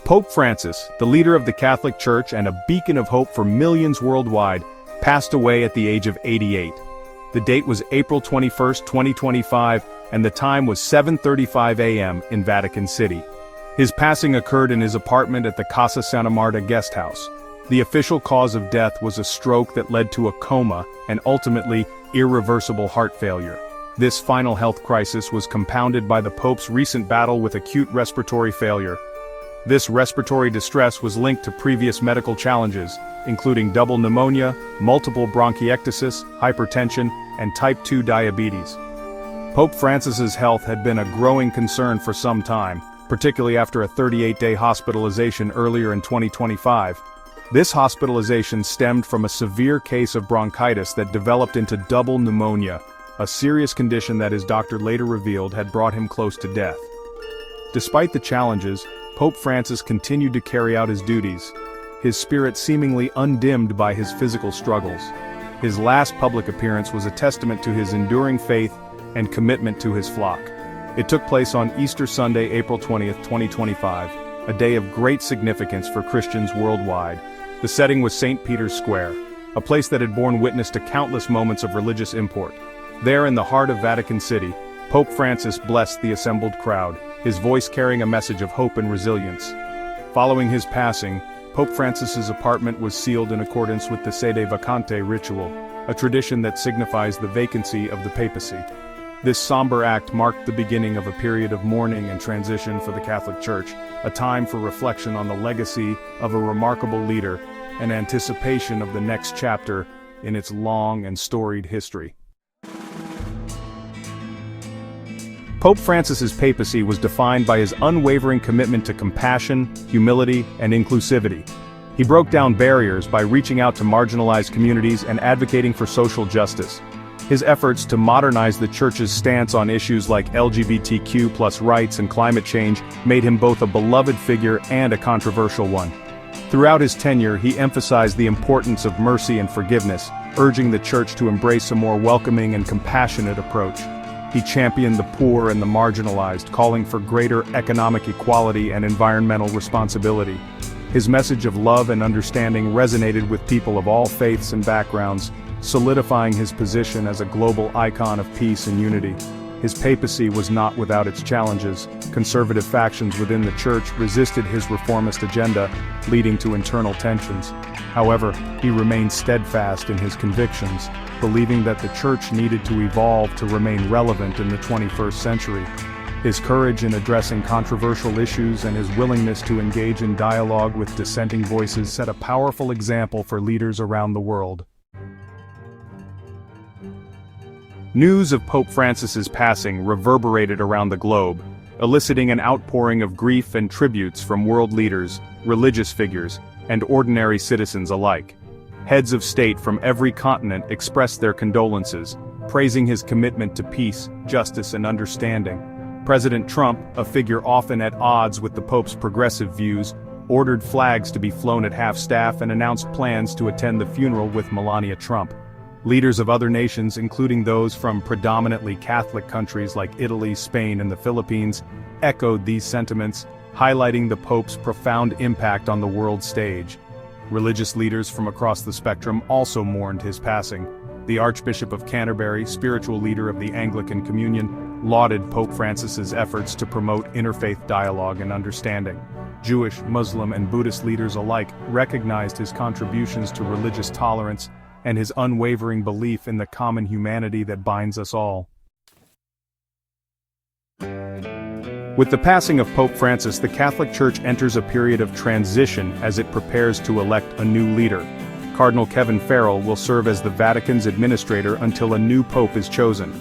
Pope Francis, the leader of the Catholic Church and a beacon of hope for millions worldwide, passed away at the age of 88. The date was April 21, 2025, and the time was 7:35 a.m. in Vatican City. His passing occurred in his apartment at the Casa Santa Marta guest house. The official cause of death was a stroke that led to a coma and ultimately irreversible heart failure. This final health crisis was compounded by the Pope's recent battle with acute respiratory failure. This respiratory distress was linked to previous medical challenges, including double pneumonia, multiple bronchiectasis, hypertension, and type 2 diabetes. Pope Francis's health had been a growing concern for some time, particularly after a 38-day hospitalization earlier in 2025. This hospitalization stemmed from a severe case of bronchitis that developed into double pneumonia, a serious condition that his doctor later revealed had brought him close to death. Despite the challenges, Pope Francis continued to carry out his duties, his spirit seemingly undimmed by his physical struggles. His last public appearance was a testament to his enduring faith and commitment to his flock. It took place on Easter Sunday, April 20, 2025, a day of great significance for Christians worldwide. The setting was St. Peter's Square, a place that had borne witness to countless moments of religious import. There in the heart of Vatican City, Pope Francis blessed the assembled crowd, his voice carrying a message of hope and resilience. Following his passing, Pope Francis's apartment was sealed in accordance with the sede vacante ritual, a tradition that signifies the vacancy of the papacy. This somber act marked the beginning of a period of mourning and transition for the Catholic Church, a time for reflection on the legacy of a remarkable leader and anticipation of the next chapter in its long and storied history. Pope Francis's papacy was defined by his unwavering commitment to compassion, humility, and inclusivity. He broke down barriers by reaching out to marginalized communities and advocating for social justice. His efforts to modernize the Church's stance on issues like LGBTQ+ rights and climate change made him both a beloved figure and a controversial one. Throughout his tenure, he emphasized the importance of mercy and forgiveness, urging the Church to embrace a more welcoming and compassionate approach. He championed the poor and the marginalized, calling for greater economic equality and environmental responsibility. His message of love and understanding resonated with people of all faiths and backgrounds, solidifying his position as a global icon of peace and unity. His papacy was not without its challenges. Conservative factions within the Church resisted his reformist agenda, leading to internal tensions. However, he remained steadfast in his convictions, believing that the Church needed to evolve to remain relevant in the 21st century. His courage in addressing controversial issues and his willingness to engage in dialogue with dissenting voices set a powerful example for leaders around the world. News of Pope Francis's passing reverberated around the globe, eliciting an outpouring of grief and tributes from world leaders, religious figures, and ordinary citizens alike. Heads of state from every continent expressed their condolences, praising his commitment to peace, justice, and understanding. President Trump, a figure often at odds with the Pope's progressive views, ordered flags to be flown at half-staff and announced plans to attend the funeral with Melania Trump. Leaders of other nations, including those from predominantly Catholic countries like Italy, Spain, and the Philippines, echoed these sentiments, highlighting the Pope's profound impact on the world stage. Religious leaders from across the spectrum also mourned his passing. The Archbishop of Canterbury, spiritual leader of the Anglican Communion, lauded Pope Francis's efforts to promote interfaith dialogue and understanding. Jewish, Muslim, and Buddhist leaders alike recognized his contributions to religious tolerance and his unwavering belief in the common humanity that binds us all. With the passing of Pope Francis, the Catholic Church enters a period of transition as it prepares to elect a new leader. Cardinal Kevin Farrell will serve as the Vatican's administrator until a new pope is chosen.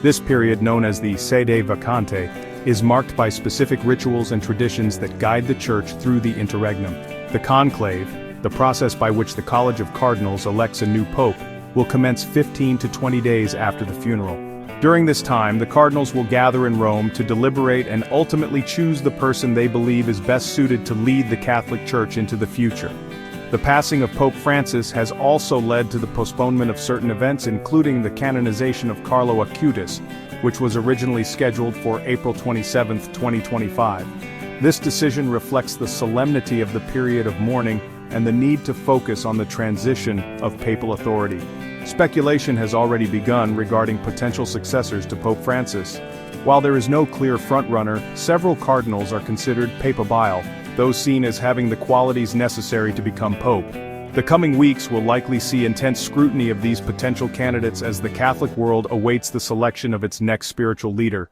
This period, known as the sede vacante, is marked by specific rituals and traditions that guide the Church through the interregnum. The conclave, the process by which the College of Cardinals elects a new pope, will commence 15 to 20 days after the funeral. During this time, the cardinals will gather in Rome to deliberate and ultimately choose the person they believe is best suited to lead the Catholic Church into the future. The passing of Pope Francis has also led to the postponement of certain events, including the canonization of Carlo Acutis, which was originally scheduled for April 27, 2025. This decision reflects the solemnity of the period of mourning and the need to focus on the transition of papal authority. Speculation has already begun regarding potential successors to Pope Francis. While there is no clear frontrunner, several cardinals are considered papabile, those seen as having the qualities necessary to become pope. The coming weeks will likely see intense scrutiny of these potential candidates as the Catholic world awaits the selection of its next spiritual leader.